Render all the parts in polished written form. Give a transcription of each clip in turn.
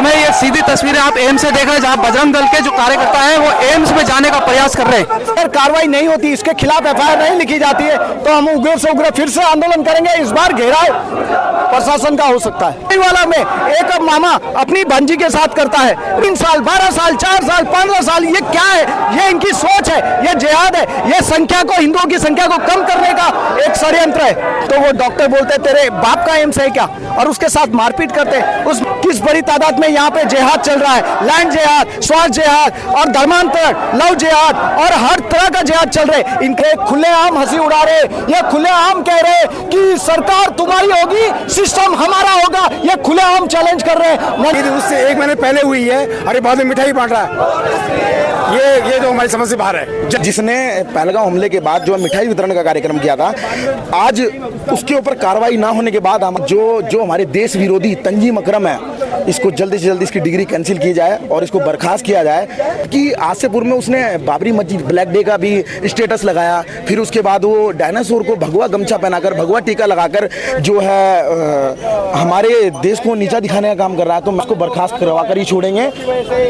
समय ये सीधी तस्वीरें आप एम्स से देख रहे हैं, जहां बजरंग दल के जो कार्यकर्ता हैं वो एम्स में जाने का प्रयास कर रहे हैं। अगर कार्रवाई नहीं होती, इसके खिलाफ एफआईआर नहीं लिखी जाती है, तो हम उग्र से उग्र फिर से आंदोलन करेंगे। इस बार घेराव प्रशासन का हो सकता है। वाला में एक मामा अपनी भांजी के साथ करता है, 3 साल 12 साल 4 साल 15 साल, ये क्या है? ये इनकी सोच है, ये जिहाद है, ये संख्या को, हिंदुओं की संख्या को कम करने का एक षड्यंत्र है। तो वो डॉक्टर बोलते तेरे बाप का एम्स है क्या, और उसके साथ मारपीट करते। उस किस बड़ी तादाद में यहाँ पे जिहाद चल रहा है, लैंड जिहाद, स्वास्थ्य जिहाद और धर्मांतरण, लव जिहाद और हर तरह का जिहाद चल रहे। इनके खुलेआम हंसी उड़ा रहे, ये खुलेआम कह रहे कि सरकार तुम्हारी होगी, सिस्टम हमारा होगा, ये खुलेआम चैलेंज कर रहे हैं। उससे 1 महीने पहले हुई है, अरे बाद में मिठाई बांट रहा है। ये जो हमारी समझ से बाहर है। जिसने पहलगांव हमले के बाद जो मिठाई वितरण का कार्यक्रम किया था, आज उसके ऊपर कार्रवाई ना होने के बाद हम जो हमारे देश विरोधी तंजीम अकरम है, इसको जल्दी से जल्दी इसकी डिग्री कैंसिल की जाए और इसको बर्खास्त किया जाए। कि आज से पूर्व में उसने बाबरी मस्जिद ब्लैक डे का भी स्टेटस लगाया, फिर उसके बाद वो डायनासोर को भगवा गमछा पहनाकर, भगवा टीका लगाकर जो है हमारे देश को नीचा दिखाने का काम कर रहा है। तो उसको बर्खास्त करवा कर ही छोड़ेंगे,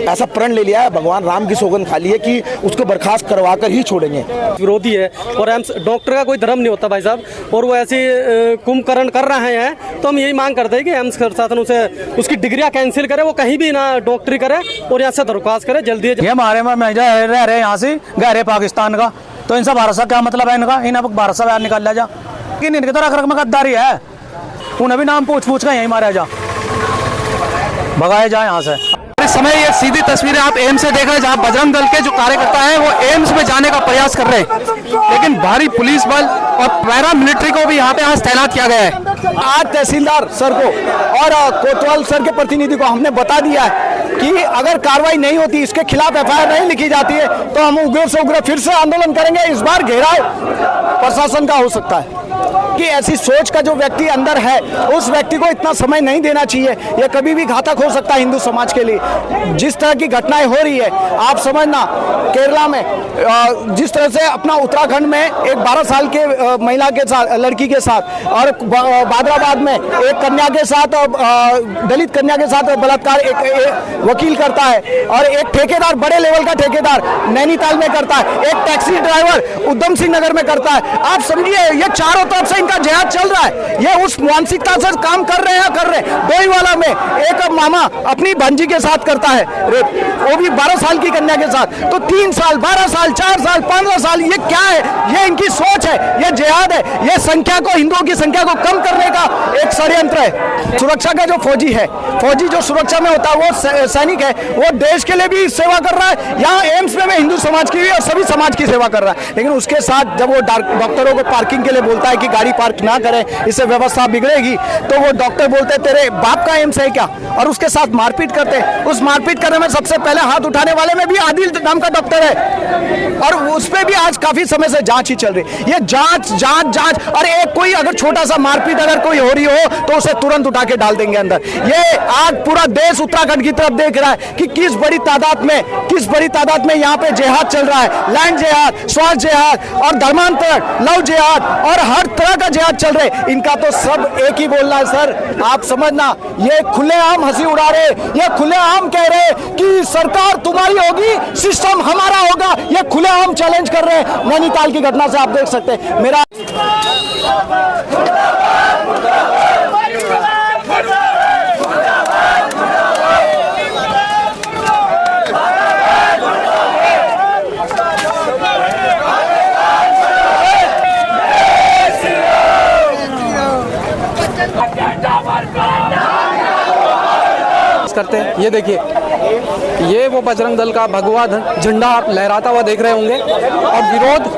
ऐसा प्रण ले लिया है। भगवान राम की सौगंध खा ली है कि उसको बर्खास्त करवा कर ही छोड़ेंगे। विरोधी है और एम्स डॉक्टर का कोई धर्म नहीं होता भाई साहब, और वो ऐसी कुंभकर्ण कर रहे हैं। तो हम यही मांग करते हैं कि एम्स प्रशासन उसे उसकी डिग्रियां कैंसिल करे, वो कहीं भी ना डॉक्टरी करे और यहाँ से दरख्वास्त करे जल्दी। ये हमारे में रह रहे यहाँ से गए रहे पाकिस्तान का, तो इनसे भारत से क्या मतलब है इनका? इन भारत से बाहर निकाल लिया जा, लेकिन इनकी तरह रख में गद्दारी है। उन्हें भी नाम पूछ कर यहीं मारा जा, भगाए जाए यहाँ से। इस समय ये सीधी तस्वीरें आप एम्स से देख रहे हैं, जहां बजरंग दल के जो कार्यकर्ता हैं वो एम्स में जाने का प्रयास कर रहे हैं, लेकिन भारी पुलिस बल और पैरा मिलिट्री को भी यहाँ पे आज तैनात किया गया है। आज तहसीलदार सर को और कोतवाल सर के प्रतिनिधि को हमने बता दिया है कि अगर कार्रवाई नहीं होती, इसके खिलाफ एफआईआर नहीं लिखी जाती है, तो हम उग्र से उग्र फिर से आंदोलन करेंगे। इस बार घेराव प्रशासन का हो सकता है। कि ऐसी सोच का जो व्यक्ति अंदर है, उस व्यक्ति को इतना समय नहीं देना चाहिए। यह कभी भी घातक हो सकता है हिंदू समाज के लिए। जिस तरह की घटनाएं हो रही है, आप समझना, केरला में जिस तरह से अपना उत्तराखंड में एक 12 साल के महिला के साथ, लड़की के साथ, और बादराबाद में एक कन्या के साथ, दलित कन्या के साथ बलात्कार एक वकील करता है, और एक ठेकेदार, बड़े लेवल का ठेकेदार नैनीताल में करता है, एक टैक्सी ड्राइवर उधम सिंह नगर में करता है। आप समझिए, ये चारों तरफ से इनका जिहाद चल रहा है। ये उस मानसिकता से काम कर रहे हैं। डोईवाला में एक मामा अपनी भांजी के साथ करता है रेप, वो भी 12 साल की कन्या के साथ। तो 3 साल 12 साल 4 साल 15 साल, ये क्या है? ये इनकी सोच है, ये जिहाद है, ये संख्या को, हिंदुओं की संख्या को कम करने का एक षड्यंत्र है। सुरक्षा का जो फौजी है, फौजी जो सुरक्षा में होता है, वो सैनिक है, वो देश के लिए भी सेवा कर रहा है। यहाँ एम्स में हिंदू समाज की भी और सभी समाज की सेवा कर रहा है। लेकिन उसके साथ जब वो डॉक्टरों को पार्किंग के लिए बोलता है कि गाड़ी पार्क ना करें, इससे व्यवस्था बिगड़ेगी, तो वो डॉक्टर बोलते तेरे बाप का एम्स है क्या, और उसके साथ मारपीट करते। उस मारपीट करने में सबसे पहले हाथ उठाने वाले में भी आदिल नाम का डॉक्टर है, और उस पे भी आज काफी समय से जांच ही चल रही। ये जांच जांच जांच, और एक कोई अगर छोटा सा मारपीट अगर कोई हो रही हो तो उसे तुरंत उठा के डाल देंगे अंदर। ये आज पूरा देश उत्तराखंड की तरफ देख रहा है कि किस बड़ी तादाद में यहाँ पे जिहाद चल रहा है, लैंड जिहाद, स्वास्थ्य जिहाद और धर्मांतरण, लव जिहाद और हर तरह का जिहाद चल रहे। इनका तो सब एक ही बोलना है सर, आप समझना, ये खुलेआम हंसी उड़ा रहे, ये खुलेआम कह रहे कि सरकार तुम्हारी होगी, सिस्टम हमारा होगा, ये खुलेआम चैलेंज कर रहे हैं। नैनीताल की घटना से आप देख सकते हैं। मेरा करते हैं। ये देखिए, ये वो बजरंग दल का भगवा झंडा आप लहराता हुआ देख रहे होंगे, और विरोध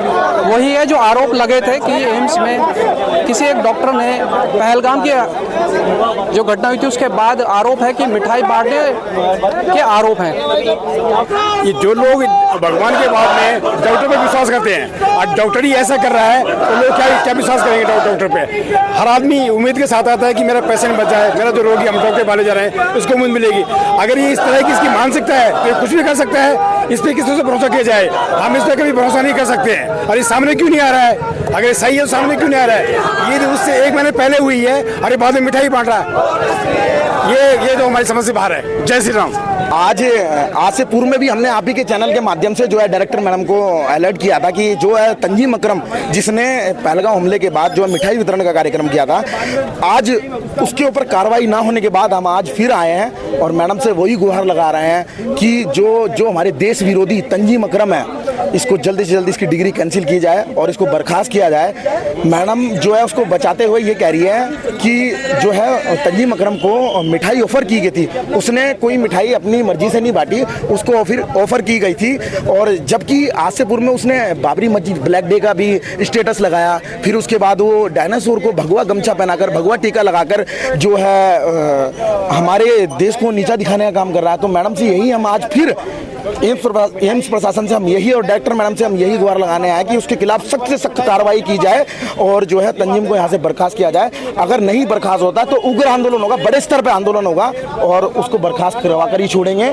वही है जो आरोप लगे थे कि एम्स में किसी एक डॉक्टर ने पहलगाम की जो घटना हुई थी उसके बाद आरोप है कि मिठाई बांटने के आरोप हैं। ये जो लोग भगवान के बाद में डॉक्टर पे विश्वास करते हैं, और डॉक्टर ही ऐसा कर रहा है, तो लोग क्या विश्वास करेंगे डॉक्टर पे? हर आदमी उम्मीद के साथ आता है कि मेरा पेशेंट बच जाए, मेरा जो रोगी हम डॉक्टर पाले जा रहे हैं उसको उम्मीद मिलेगी। अगर ये इस तरह की इसकी मानसिकता है तो ये कुछ भी कर सकता है। इस पर किसी से भरोसा किया जाए, हम इस पर कभी भरोसा नहीं कर सकते हैं। और ये सामने क्यों नहीं आ रहा है? अगर सही है तो सामने क्यों नहीं आ रहा है? ये उससे 1 महीने पहले हुई है, अरे बाद में मिठाई बांट रहा है, ये जो हमारी समझ से बाहर है। जय श्री राम। आज से पूर्व में भी हमने आप ही के चैनल के माध्यम से जो है डायरेक्टर मैडम को अलर्ट किया था कि जो है तंजीम अकरम जिसने पहलगाम हमले के बाद जो है मिठाई वितरण का कार्यक्रम किया था, आज उसके ऊपर कार्रवाई ना होने के बाद हम आज फिर आए हैं और मैडम से वही गुहार लगा रहे हैं कि जो हमारे देश विरोधी तंजीम अकरम है, इसको जल्दी से जल्दी इसकी डिग्री कैंसिल की जाए और इसको बर्खास्त किया जाए। मैडम जो है उसको बचाते हुए ये कह रही है कि जो है तंजीम अकरम को मिठाई ऑफर की गई थी, उसने कोई मिठाई अपनी मर्जी से नहीं बांटी, उसको फिर ऑफर की गई थी। और जबकि आज से पूर्व में उसने बाबरी मस्जिद ब्लैक डे का भी स्टेटस लगाया, फिर उसके बाद वो डायनासोर को भगवा गमछा पहनाकर भगवा टीका लगाकर जो है हमारे देश को नीचा दिखाने का काम कर रहा है। तो मैडम से यही हम आज फिर एम्स प्रशासन से हम यही और डायरेक्टर मैडम से हम यही गुहार लगाने आए कि उसके खिलाफ सख्त से सख्त कार्रवाई की जाए और जो है तंजीम को यहाँ से बर्खास्त किया जाए। अगर नहीं बर्खास्त होता तो उग्र आंदोलन होगा, बड़े स्तर पर आंदोलन होगा और उसको बर्खास्त करवा कर ही छोड़ेंगे।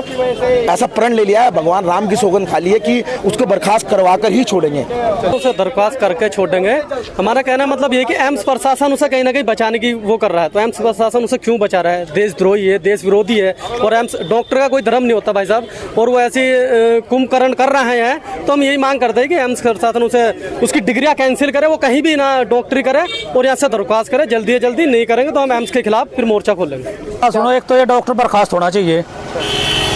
ऐसा प्रण ले लिया है, भगवान राम की सौगंध खा ली है कि उसको बर्खास्त करवा कर ही छोड़ेंगे। उसे दरख्वास्त करके छोड़ेंगे। हमारा कहना मतलब ये कि एम्स प्रशासन उसे कहीं ना कहीं बचाने की वो कर रहा है। तो एम्स प्रशासन उसे क्यों बचा रहा है? देशद्रोही है, देश विरोधी है। और एम्स डॉक्टर का कोई धर्म नहीं होता भाई साहब, और वो ऐसी कुंभकर्ण कर रहे हैं। तो हम यही मांग करते हैं कि एम्स प्रशासन उसे उसकी डिग्रियां कैंसिल करे, वो कहीं भी ना डॉक्टरी करे और यहाँ से दरख्वास्त करे। जल्दी से जल्दी नहीं करेंगे तो हम एम्स के खिलाफ फिर मोर्चा खोलेंगे। सुनो, एक तो ये डॉक्टर बर्खास्त होना चाहिए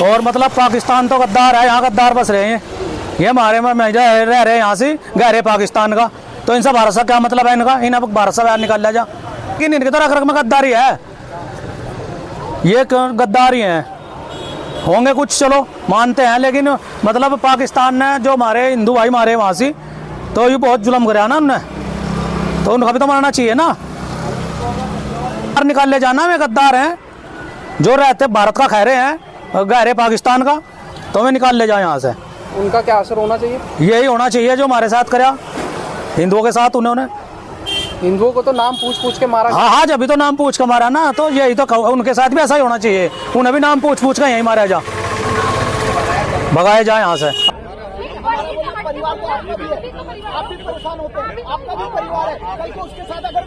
और मतलब पाकिस्तान तो गद्दार है, यहाँ गद्दार बस रहे हैं। ये हमारे में रह रहे हैं यहाँ से गहरे पाकिस्तान का, तो इनसे भारत से क्या मतलब है? इनका इन्हें भारत से बाहर निकाल लिया जा, लेकिन इनके तो रख में गद्दारी है, ये गद्दारी हैं। होंगे कुछ, चलो मानते हैं, लेकिन मतलब पाकिस्तान ने जो हमारे हिंदू भाई मारे वहाँ से, तो ये बहुत जुल्म कराया ना उनने, तो उनका भी तो मानना चाहिए ना। निकाल ले जाना में गद्दार हैं जो रहते भारत का खैरे हैं गहरे पाकिस्तान का, तो हमें निकाल ले जाए यहाँ से। उनका क्या असर होना चाहिए? यही होना चाहिए जो हमारे साथ करा हिंदुओं के साथ उन्होंने। हिंदुओं को तो नाम पूछ के मारा। हाँ हाँ, जब भी तो नाम पूछ के मारा ना, तो यही तो उनके साथ भी ऐसा ही होना चाहिए, उन्हें भी नाम पूछ के यहीं मारा जा, भगाए जाए यहाँ से। परिवार को आपका भी है, आप भी परेशान होते हैं, आपका भी परिवार है, कल को उसके साथ अगर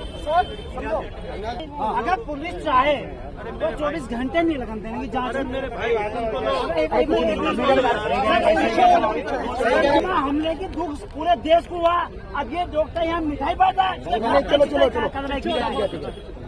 समझो अगर पुलिस चाहे तो 24 घंटे नहीं लगन देने की जांच। हमले की दुख पूरे देश को हुआ, अब ये डॉक्टर यहाँ मिठाई बांटा। चलो